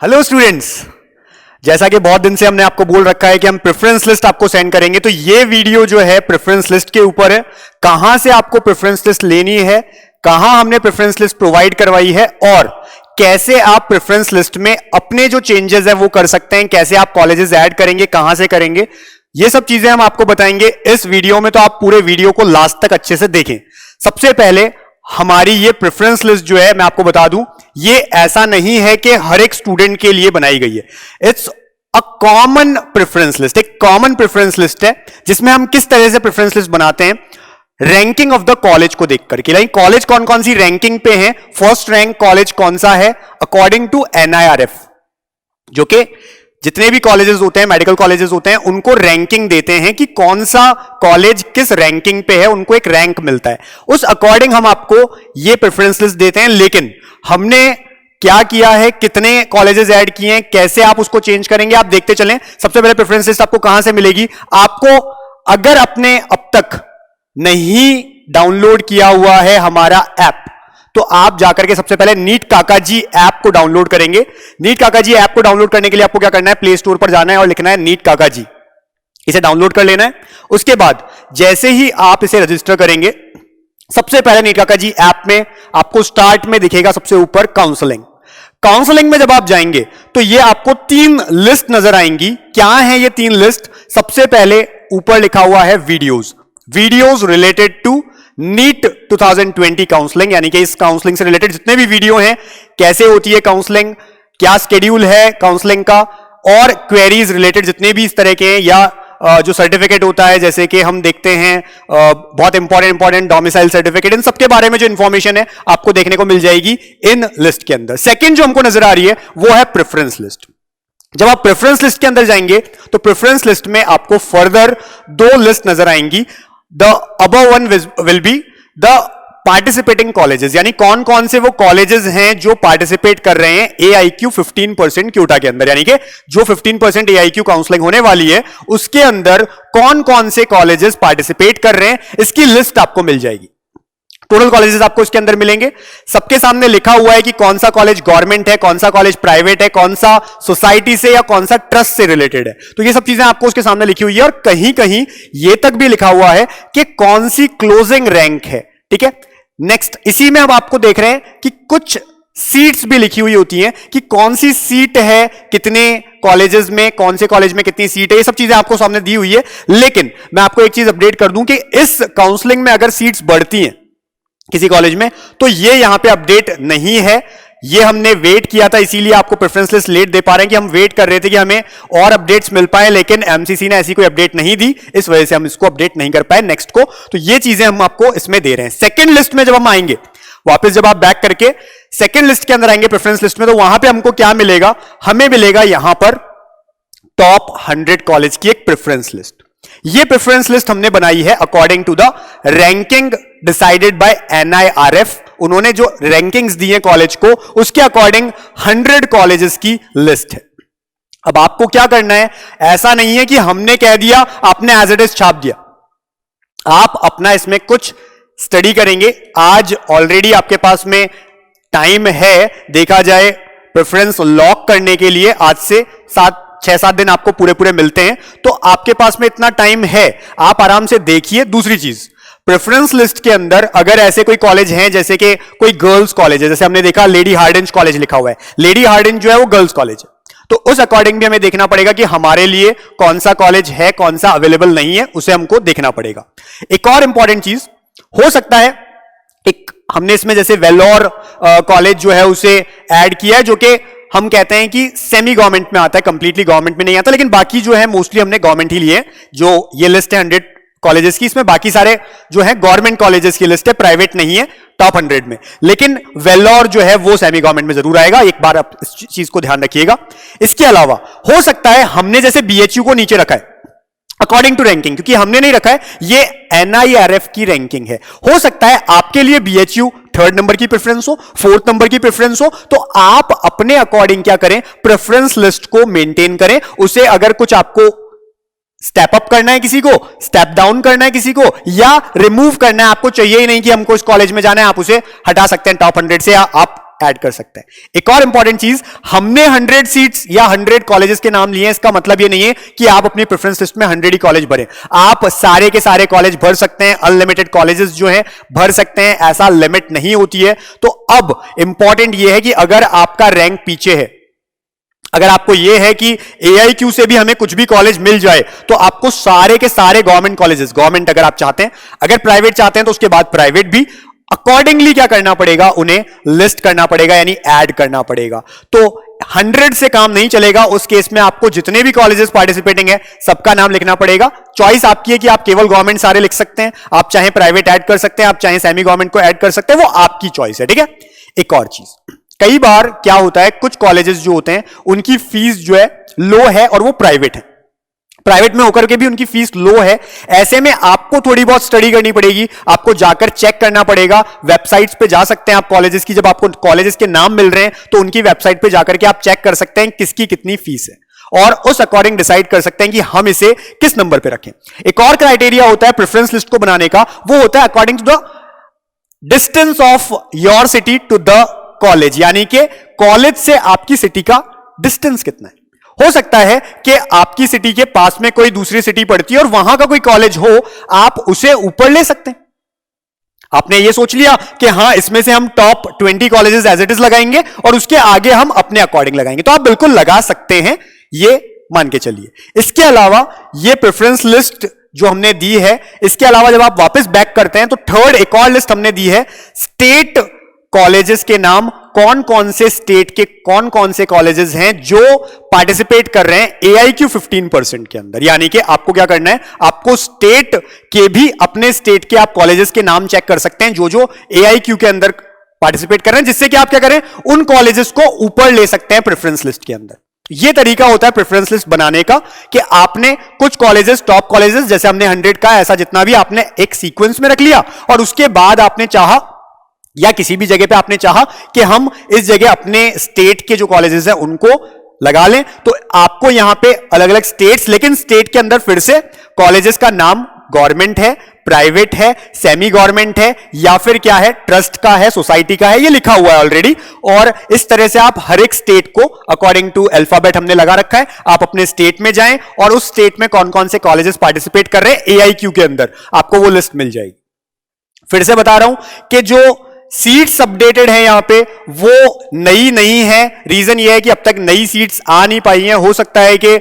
Hello students, जैसा कि बहुत दिन से हमने आपको बोल रखा है कि हम प्रेफरेंस लिस्ट आपको सेंड करेंगे, तो ये वीडियो जो है प्रेफरेंस लिस्ट के ऊपर है। कहां से आपको प्रेफरेंस लिस्ट लेनी है, कहां हमने प्रेफरेंस लिस्ट प्रोवाइड करवाई है और कैसे आप प्रेफरेंस लिस्ट में अपने जो चेंजेस है वो कर सकते हैं, कैसे आप कॉलेजेस ऐड करेंगे, कहां से करेंगे, ये सब चीजें हम आपको बताएंगे इस वीडियो में। तो आप पूरे वीडियो को लास्ट तक अच्छे से देखें। सबसे पहले हमारी ये प्रेफरेंस लिस्ट जो है मैं आपको बता दूं, ये ऐसा नहीं है कि हर एक स्टूडेंट के लिए बनाई गई है। It's a common preference list, एक कॉमन प्रेफरेंस लिस्ट है जिसमें हम किस तरह से प्रेफरेंस लिस्ट बनाते हैं, रैंकिंग ऑफ द कॉलेज को देख करके। लाइक कॉलेज कौन कौन सी रैंकिंग पे है, फर्स्ट रैंक कॉलेज कौन सा है अकॉर्डिंग टू NIRF, जो कि जितने भी कॉलेजेस होते हैं, मेडिकल कॉलेजेस होते हैं, उनको रैंकिंग देते हैं कि कौन सा कॉलेज किस रैंकिंग पे है, उनको एक रैंक मिलता है। उस अकॉर्डिंग हम आपको ये प्रेफरेंस लिस्ट देते हैं। लेकिन हमने क्या किया है, कितने कॉलेजेस ऐड किए हैं, कैसे आप उसको चेंज करेंगे, आप देखते चलें। सबसे पहले प्रेफरेंस लिस्ट आपको कहां से मिलेगी, आपको अगर आपने अब तक नहीं डाउनलोड किया हुआ है हमारा ऐप, तो आप जाकर के सबसे पहले नीट काका जी ऐप को डाउनलोड करेंगे। नीट काका जी ऐप को डाउनलोड करने के लिए आपको क्या करना है, प्ले स्टोर पर जाना है और लिखना है नीट काका जी, इसे डाउनलोड कर लेना है। उसके बाद जैसे ही आप इसे रजिस्टर करेंगे, सबसे पहले नीट काका जी ऐप में आपको स्टार्ट में दिखेगा सबसे ऊपर काउंसलिंग। काउंसलिंग में जब आप जाएंगे तो ये आपको 3 लिस्ट नजर आएंगी। क्या है ये 3 लिस्ट? सबसे पहले ऊपर लिखा हुआ है videos related to NEET 2020 counselling, यानी कि इस काउंसलिंग से रिलेटेड जितने भी वीडियो हैं, कैसे होती है काउंसलिंग, क्या स्केड्यूल है काउंसलिंग का, और क्वेरीज रिलेटेड जितने भी इस तरह के हैं, या जो सर्टिफिकेट होता है, जैसे कि हम देखते हैं बहुत इंपॉर्टेंट डोमिसाइल सर्टिफिकेट, इन सबके बारे में जो इंफॉर्मेशन है आपको देखने को मिल जाएगी इन लिस्ट के अंदर। सेकेंड जो हमको नजर आ रही है वो है प्रेफरेंस लिस्ट। जब आप प्रेफरेंस लिस्ट के अंदर जाएंगे तो प्रेफरेंस लिस्ट में आपको फर्दर 2 लिस्ट नजर आएंगी। The above one will be the participating colleges, यानी कौन कौन से वो कॉलेजेस हैं जो पार्टिसिपेट कर रहे हैं AIQ 15% क्यूटा के अंदर, यानी कि जो 15% AIQ काउंसलिंग होने वाली है उसके अंदर कौन कौन से कॉलेजेस पार्टिसिपेट कर रहे हैं, इसकी लिस्ट आपको मिल जाएगी। टोटल कॉलेजेस आपको इसके अंदर मिलेंगे। सबके सामने लिखा हुआ है कि कौन सा कॉलेज गवर्नमेंट है, कौन सा कॉलेज प्राइवेट है, कौन सा सोसाइटी से या कौन सा ट्रस्ट से रिलेटेड है। तो ये सब चीजें आपको उसके सामने लिखी हुई है, और कहीं कहीं ये तक भी लिखा हुआ है कि कौन सी क्लोजिंग रैंक है। ठीक है, नेक्स्ट इसी में अब आपको देख रहे हैं कि कुछ सीट्स भी लिखी हुई होती हैं कि कौन सी सीट है, कितने कॉलेजेस में, कौन से कॉलेज में कितनी सीट है, ये सब चीजें आपको सामने दी हुई है। लेकिन मैं आपको एक चीज अपडेट कर दूं कि इस काउंसलिंग में अगर सीट्स बढ़ती हैं किसी कॉलेज में, तो ये यहां पे अपडेट नहीं है। ये हमने वेट किया था, इसीलिए आपको प्रेफरेंस लिस्ट लेट दे पा रहे हैं कि हम वेट कर रहे थे कि हमें और अपडेट्स मिल पाए, लेकिन एमसीसी ने ऐसी कोई अपडेट नहीं दी, इस वजह से हम इसको अपडेट नहीं कर पाए नेक्स्ट को। तो ये चीजें हम आपको इसमें दे रहे हैं। सेकेंड लिस्ट में जब हम आएंगे, वापस जब आप बैक करके सेकेंड लिस्ट के अंदर आएंगे प्रेफरेंस लिस्ट में, तो वहां पर हमको क्या मिलेगा, हमें मिलेगा यहां पर टॉप 100 कॉलेज की एक प्रेफरेंस लिस्ट। ये प्रेफरेंस लिस्ट हमने बनाई है according to the ranking decided by NIRF। उन्होंने जो रैंकिंग्स दी है कॉलेज को, उसके अकॉर्डिंग 100 कॉलेजेस की लिस्ट है। अब आपको क्या करना है, ऐसा नहीं है कि हमने कह दिया आपने एज इट इज छाप दिया, आप अपना इसमें कुछ स्टडी करेंगे। आज ऑलरेडी आपके पास में टाइम है, देखा जाए प्रेफरेंस लॉक करने के लिए आज से 6-7 दिन आपको पूरे मिलते हैं, तो आपके पास में इतना टाइम है, आप आराम से देखिए। दूसरी चीज, प्रेफरेंस लिस्ट के अंदर अगर ऐसे कोई कॉलेज हैं, जैसे कि कोई गर्ल्स कॉलेज है, जैसे हमने देखा लेडी हार्डिंज कॉलेज लिखा हुआ है, लेडी हार्डिंज जो है वो गर्ल्स कॉलेज है, तो उस अकॉर्डिंग भी हमें देखना पड़ेगा कि हमारे लिए कौन सा कॉलेज है, कौन सा अवेलेबल नहीं है, उसे हमको देखना पड़ेगा। एक और इंपॉर्टेंट चीज हो सकता है, एक हमने इसमें जैसे वेलोर कॉलेज जो है उसे ऐड किया है, जो कि हम कहते हैं कि सेमी गवर्नमेंट में आता है, कंप्लीटली गवर्नमेंट में नहीं आता, लेकिन बाकी जो है मोस्टली हमने गवर्नमेंट ही लिए। जो ये लिस्ट है 100 कॉलेजेस की, इसमें बाकी सारे जो है गवर्नमेंट कॉलेजेस की लिस्ट है, प्राइवेट नहीं है टॉप 100 में। लेकिन वेलोर जो है वो सेमी गवर्नमेंट में जरूर आएगा, एक बार आप इस चीज को ध्यान रखिएगा। इसके अलावा हो सकता है हमने जैसे BHU को नीचे रखा है अकॉर्डिंग टू रैंकिंग, क्योंकि हमने नहीं रखा है, ये NIRF की रैंकिंग है। हो सकता है आपके लिए BHU 3rd नंबर की प्रेफरेंस हो, 4th नंबर की प्रेफरेंस हो, तो आप अपने अकॉर्डिंग क्या करें, प्रेफरेंस लिस्ट को मेंटेन करें। उसे अगर कुछ आपको स्टेप अप करना है, किसी को स्टेप डाउन करना है, किसी को या रिमूव करना है, आपको चाहिए ही नहीं कि हमको इस कॉलेज में जाना है, आप उसे हटा सकते हैं टॉप 100 से, या आप ऐड कर सकते हैं। एक और इंपॉर्टेंट चीज, हमने 100 सीट्स या 100 कॉलेजेस के नाम लिए हैं, इसका मतलब ये नहीं है कि आप अपनी प्रेफरेंस लिस्ट में 100 ही कॉलेज भरें। आप सारे के सारे कॉलेज भर सकते हैं, अनलिमिटेड कॉलेजेस जो हैं भर सकते हैं, ऐसा लिमिट नहीं होती है। तो अब इंपॉर्टेंट ये है कि अगर आपका रैंक पीछे है, अगर आपको यह है कि AIQ से भी हमें कुछ भी कॉलेज मिल जाए, तो आपको सारे के सारे गवर्नमेंट कॉलेजेस, गवर्नमेंट अगर आप चाहते हैं, अगर प्राइवेट चाहते हैं तो उसके बाद प्राइवेट भी अकॉर्डिंगली क्या करना पड़ेगा, उन्हें लिस्ट करना पड़ेगा, यानी ऐड करना पड़ेगा। तो 100 से काम नहीं चलेगा, उस केस में आपको जितने भी कॉलेजेस पार्टिसिपेटिंग है सबका नाम लिखना पड़ेगा। चॉइस आपकी है कि आप केवल गवर्नमेंट सारे लिख सकते हैं, आप चाहे प्राइवेट ऐड कर सकते हैं, आप चाहे सेमी गवर्नमेंट को ऐड कर सकते हैं, वो आपकी चॉइस है, ठीक है। एक और चीज, कई बार क्या होता है, कुछ कॉलेजेस जो होते हैं उनकी फीस जो है लो है और वो प्राइवेट है, प्राइवेट में होकर के भी उनकी फीस लो है। ऐसे में आपको थोड़ी बहुत स्टडी करनी पड़ेगी, आपको जाकर चेक करना पड़ेगा। वेबसाइट्स पे जा सकते हैं आप कॉलेजेस की, जब आपको कॉलेजेस के नाम मिल रहे हैं तो उनकी वेबसाइट पे जाकर के आप चेक कर सकते हैं किसकी कितनी फीस है और उस अकॉर्डिंग डिसाइड कर सकते हैं कि हम इसे किस नंबर पे रखें। एक और क्राइटेरिया होता है प्रेफरेंस लिस्ट को बनाने का, वो होता है according to the distance of your city to the college, यानी कि कॉलेज से आपकी सिटी का डिस्टेंस कितना है। हो सकता है कि आपकी सिटी के पास में कोई दूसरी सिटी पड़ती है और वहां का कोई कॉलेज हो, आप उसे ऊपर ले सकते हैं। आपने ये सोच लिया कि हां इसमें से हम top 20 colleges as it is लगाएंगे और उसके आगे हम अपने अकॉर्डिंग लगाएंगे, तो आप बिल्कुल लगा सकते हैं, ये मान के चलिए। इसके अलावा ये प्रेफरेंस लिस्ट जो हमने दी है, इसके अलावा जब आप वापस बैक करते हैं तो थर्ड एक और लिस्ट हमने दी है, स्टेट कॉलेजेस के नाम, कौन कौन से स्टेट के कौन कौन से कॉलेजेस हैं जो पार्टिसिपेट कर रहे हैं AIQ 15% के अंदर। यानी कि आपको क्या करना है, आपको स्टेट के भी, अपने स्टेट के आप कॉलेजेस के नाम चेक कर सकते हैं जो जो AIQ के अंदर पार्टिसिपेट कर रहे हैं, जिससे कि आप क्या करें, उन कॉलेजेस को ऊपर ले सकते हैं प्रेफरेंस लिस्ट के अंदर। यह तरीका होता है प्रेफरेंस लिस्ट बनाने का कि आपने कुछ कॉलेजेस, टॉप कॉलेजेस, जैसे हमने 100 का ऐसा जितना भी, आपने एक सीक्वेंस में रख लिया और उसके बाद आपने चाहा या किसी भी जगह पे आपने चाहा कि हम इस जगह अपने स्टेट के जो कॉलेजेस हैं उनको लगा लें, तो आपको यहां पे अलग अलग स्टेट्स, लेकिन स्टेट के अंदर फिर से कॉलेजेस का नाम गवर्नमेंट है, प्राइवेट है, सेमी गवर्नमेंट है, या फिर क्या है, ट्रस्ट का है, सोसाइटी का है, ये लिखा हुआ है ऑलरेडी। और इस तरह से आप हर एक स्टेट को अकॉर्डिंग टू अल्फाबेट हमने लगा रखा है, आप अपने स्टेट में जाएं और उस स्टेट में कौन कौन से कॉलेजेस पार्टिसिपेट कर रहे हैं AIQ के अंदर, आपको वो लिस्ट मिल जाएगी। फिर से बता रहा हूं कि जो सीट्स अपडेटेड है यहां पे वो नई नहीं है। रीजन ये है कि अब तक नई सीट्स आ नहीं पाई हैं। हो सकता है कि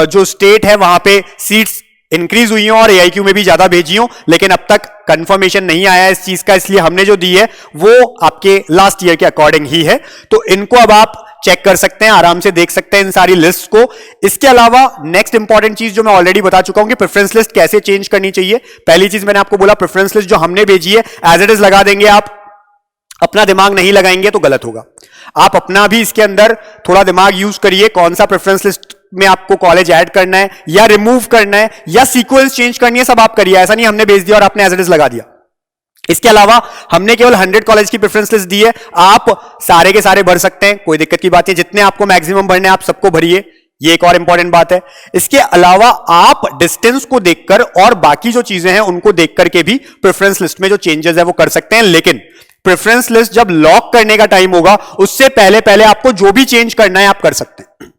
जो स्टेट है वहां पे सीट्स इंक्रीज हुई हो और AIQ में भी ज्यादा भेजी हो, लेकिन अब तक कंफर्मेशन नहीं आया इस चीज का, इसलिए हमने जो दी है वो आपके लास्ट ईयर के अकॉर्डिंग ही है। तो इनको अब आप चेक कर सकते हैं, आराम से देख सकते हैं इन सारी लिस्ट को। इसके अलावा नेक्स्ट इंपॉर्टेंट चीज जो मैं ऑलरेडी बता चुका हूं कि प्रेफरेंस लिस्ट कैसे चेंज करनी चाहिए। पहली चीज मैंने आपको बोला, प्रेफरेंस लिस्ट जो हमने भेजी है एज इट इज लगा देंगे आप, अपना दिमाग नहीं लगाएंगे तो गलत होगा। आप अपना भी इसके अंदर थोड़ा दिमाग यूज करिए, कौन सा प्रेफरेंस लिस्ट में आपको कॉलेज ऐड करना है या रिमूव करना है या सीक्वेंस चेंज करनी है, सब आप करिए। ऐसा नहीं हमने भेज दिया और आपने एज इट इज लगा दिया। इसके अलावा हमने केवल 100 कॉलेज की प्रेफरेंस लिस्ट दी है, आप सारे के सारे भर सकते हैं, कोई दिक्कत की बात नहीं। जितने आपको मैक्सिमम भरने हैं आप सबको भरिए, ये एक और इंपॉर्टेंट बात है। इसके अलावा आप डिस्टेंस को देखकर और बाकी जो चीजें हैं उनको देख करके भी प्रेफरेंस लिस्ट में जो चेंजेस है वो कर सकते हैं, लेकिन प्रेफरेंस लिस्ट जब लॉक करने का टाइम होगा उससे पहले पहले आपको जो भी चेंज करना है आप कर सकते हैं।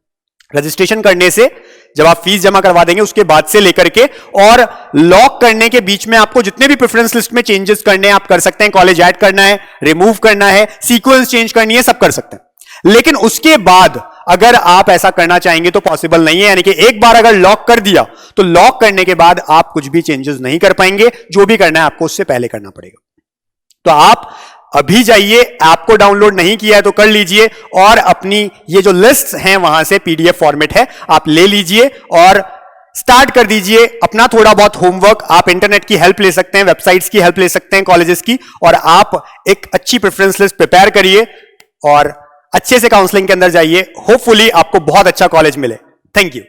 रजिस्ट्रेशन करने से, जब आप फीस जमा करवा देंगे उसके बाद से लेकर के और लॉक करने के बीच में आपको जितने भी प्रेफरेंस लिस्ट में चेंजेस करने हैं आप कर सकते हैं। कॉलेज ऐड करना है, रिमूव करना है, सीक्वेंस चेंज करनी है, सब कर सकते हैं। लेकिन उसके बाद अगर आप ऐसा करना चाहेंगे तो पॉसिबल नहीं है। यानी कि एक बार अगर लॉक कर दिया तो लॉक करने के बाद आप कुछ भी चेंजेस नहीं कर पाएंगे, जो भी करना है आपको उससे पहले करना पड़ेगा। तो आप अभी जाइए, ऐप को डाउनलोड नहीं किया है तो कर लीजिए और अपनी ये जो लिस्ट हैं वहां से PDF फॉर्मेट है आप ले लीजिए और स्टार्ट कर दीजिए अपना थोड़ा बहुत होमवर्क। आप इंटरनेट की हेल्प ले सकते हैं, वेबसाइट्स की हेल्प ले सकते हैं, कॉलेजेस की, और आप एक अच्छी प्रेफरेंस लिस्ट प्रिपेयर करिए और अच्छे से काउंसलिंग के अंदर जाइए। होपफुली आपको बहुत अच्छा कॉलेज मिले। Thank you.